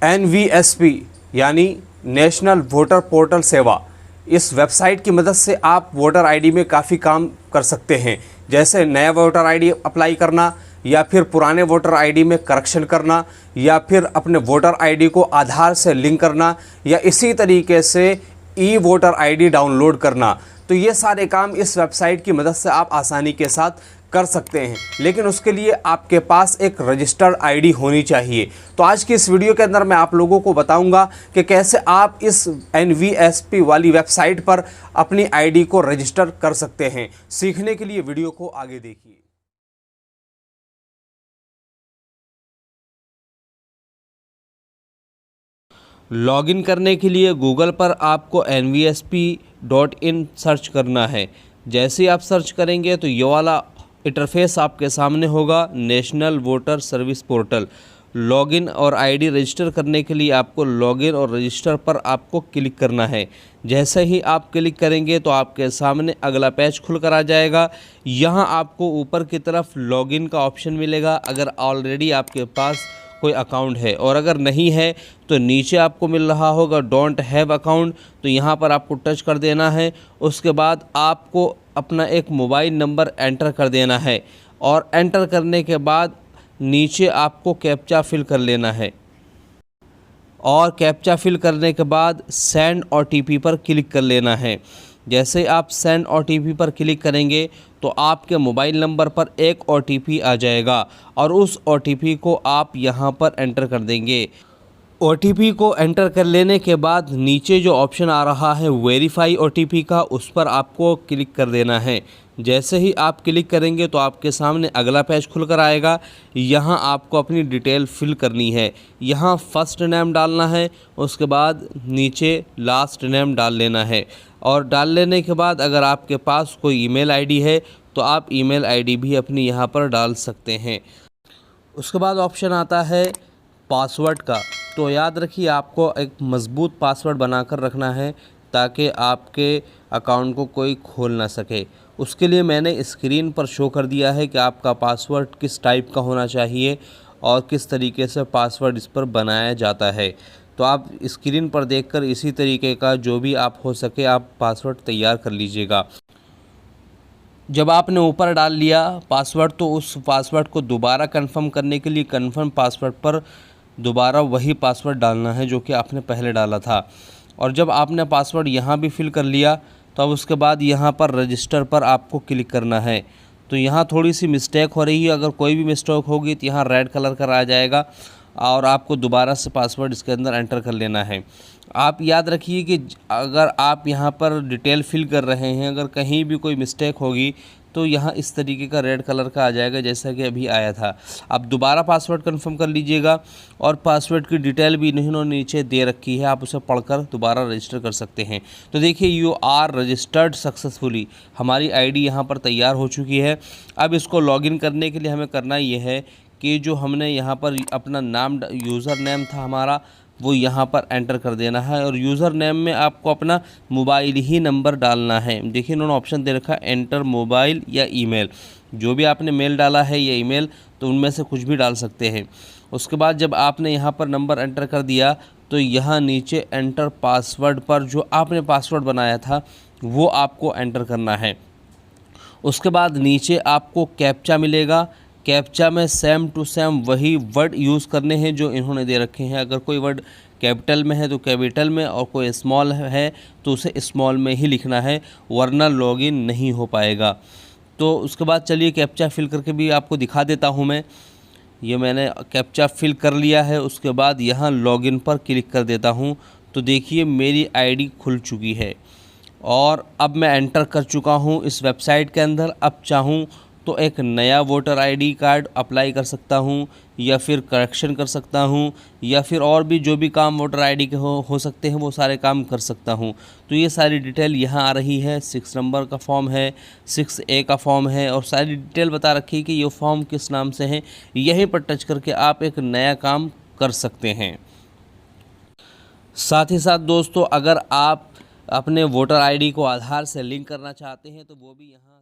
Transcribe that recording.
NVSP यानी national voter portal सेवा, इस वेबसाइट की मदद से आप वोटर आईडी में काफ़ी काम कर सकते हैं, जैसे नया वोटर आईडी अप्लाई करना या फिर पुराने वोटर आईडी में करेक्शन करना या फिर अपने वोटर आईडी को आधार से लिंक करना या इसी तरीके से ई वोटर आईडी डाउनलोड करना। तो ये सारे काम इस वेबसाइट की मदद से आप आसानी के साथ कर सकते हैं, लेकिन उसके लिए आपके पास एक रजिस्टर्ड आईडी होनी चाहिए। तो आज की इस वीडियो के अंदर मैं आप लोगों को बताऊंगा कि कैसे आप इस NVSP वाली वेबसाइट पर अपनी आईडी को रजिस्टर कर सकते हैं। सीखने के लिए वीडियो को आगे देखिए। लॉगिन करने के लिए गूगल पर आपको nvsp.in सर्च करना है। जैसे ही आप सर्च करेंगे तो ये वाला इंटरफेस आपके सामने होगा, national voter service portal. Login और आईडी रजिस्टर करने के लिए आपको लॉगिन और रजिस्टर पर आपको क्लिक करना है। जैसे ही आप क्लिक करेंगे तो आपके सामने अगला पेज खुल कर आ जाएगा। यहाँ आपको ऊपर की तरफ लॉगिन का ऑप्शन मिलेगा अगर ऑलरेडी आपके पास कोई अकाउंट है, और अगर नहीं है तो नीचे आपको मिल रहा होगा डोंट हैव अकाउंट, तो यहाँ पर आपको टच कर देना है। उसके बाद आपको अपना एक मोबाइल नंबर एंटर कर देना है और एंटर करने के बाद नीचे आपको कैप्चा फिल कर लेना है और कैप्चा फिल करने के बाद सेंड OTP पर क्लिक कर लेना है। जैसे आप सेंड OTP पर क्लिक करेंगे तो आपके मोबाइल नंबर पर एक OTP आ जाएगा और उस OTP को आप यहां पर एंटर कर देंगे। OTP को एंटर कर लेने के बाद नीचे जो ऑप्शन आ रहा है वेरीफाई OTP का, उस पर आपको क्लिक कर देना है। जैसे ही आप क्लिक करेंगे तो आपके सामने अगला पेज खुल कर आएगा। यहाँ आपको अपनी डिटेल फिल करनी है। यहाँ फर्स्ट नेम डालना है, उसके बाद नीचे लास्ट नेम डाल लेना है और डाल लेने के बाद अगर आपके पास कोई ईमेल आईडी है तो आप ईमेल आईडी भी अपनी यहाँ पर डाल सकते हैं। उसके बाद ऑप्शन आता है पासवर्ड का। तो याद रखिए आपको एक मज़बूत पासवर्ड बनाकर रखना है ताकि आपके अकाउंट को कोई खोल ना सके। उसके लिए मैंने स्क्रीन पर शो कर दिया है कि आपका पासवर्ड किस टाइप का होना चाहिए और किस तरीके से पासवर्ड इस पर बनाया जाता है। तो आप स्क्रीन पर देखकर इसी तरीके का जो भी आप हो सके आप पासवर्ड तैयार कर लीजिएगा। जब आपने ऊपर डाल लिया पासवर्ड तो उस पासवर्ड को दोबारा कंफर्म करने के लिए कंफर्म पासवर्ड पर दोबारा वही पासवर्ड डालना है जो कि आपने पहले डाला था। और जब आपने पासवर्ड यहाँ भी फिल कर लिया तो अब उसके बाद यहाँ पर रजिस्टर पर आपको क्लिक करना है। तो यहाँ थोड़ी सी मिस्टेक हो रही है, अगर कोई भी मिस्टेक होगी तो यहाँ रेड कलर का आ जाएगा और आपको दोबारा से पासवर्ड इसके अंदर एंटर कर लेना है। आप याद रखिए कि अगर आप यहाँ पर डिटेल फिल कर रहे हैं, अगर कहीं भी कोई मिस्टेक होगी तो यहाँ इस तरीके का रेड कलर का आ जाएगा जैसा कि अभी आया था। आप दोबारा पासवर्ड कंफर्म कर लीजिएगा और पासवर्ड की डिटेल भी इन्होंने नीचे दे रखी है, आप उसे पढ़कर दोबारा रजिस्टर कर सकते हैं। तो देखिए यू आर रजिस्टर्ड सक्सेसफुली, हमारी आईडी यहाँ पर तैयार हो चुकी है। अब इसको लॉगिन करने के लिए हमें करना ये है कि जो हमने यहाँ पर अपना नाम यूज़र नेम था हमारा वो यहाँ पर एंटर कर देना है और यूज़र नेम में आपको अपना मोबाइल ही नंबर डालना है। देखिए इन्होंने ऑप्शन दे रखा है एंटर मोबाइल या ईमेल, जो भी आपने मेल डाला है या ईमेल तो उनमें से कुछ भी डाल सकते हैं। उसके बाद जब आपने यहाँ पर नंबर एंटर कर दिया तो यहाँ नीचे एंटर पासवर्ड पर जो आपने पासवर्ड बनाया था वो आपको एंटर करना है। उसके बाद नीचे आपको कैप्चा मिलेगा। कैप्चा में सेम टू सेम वही वर्ड यूज़ करने हैं जो इन्होंने दे रखे हैं। अगर कोई वर्ड कैपिटल में है तो कैपिटल में और कोई स्मॉल है तो उसे स्मॉल में ही लिखना है, वरना लॉगिन नहीं हो पाएगा। तो उसके बाद चलिए कैप्चा फिल करके भी आपको दिखा देता हूं मैं। ये मैंने कैप्चा फिल कर लिया है। उसके बाद यहाँ लॉगिन पर क्लिक कर देता हूं तो देखिए मेरी आईडी खुल चुकी है और अब मैं एंटर कर चुका हूं इस वेबसाइट के अंदर। अब चाहूँ तो एक नया वोटर आईडी कार्ड अप्लाई कर सकता हूं या फिर करेक्शन कर सकता हूं या फिर और भी जो भी काम वोटर आईडी के हो सकते हैं वो सारे काम कर सकता हूं। तो ये सारी डिटेल यहाँ आ रही है। 6 नंबर का फॉर्म है, 6A का फॉर्म है और सारी डिटेल बता रखी है कि ये फॉर्म किस नाम से है। यहीं पर टच करके आप एक नया काम कर सकते हैं। साथ ही साथ दोस्तों अगर आप अपने वोटर आईडी को आधार से लिंक करना चाहते हैं तो वो भी यहाँ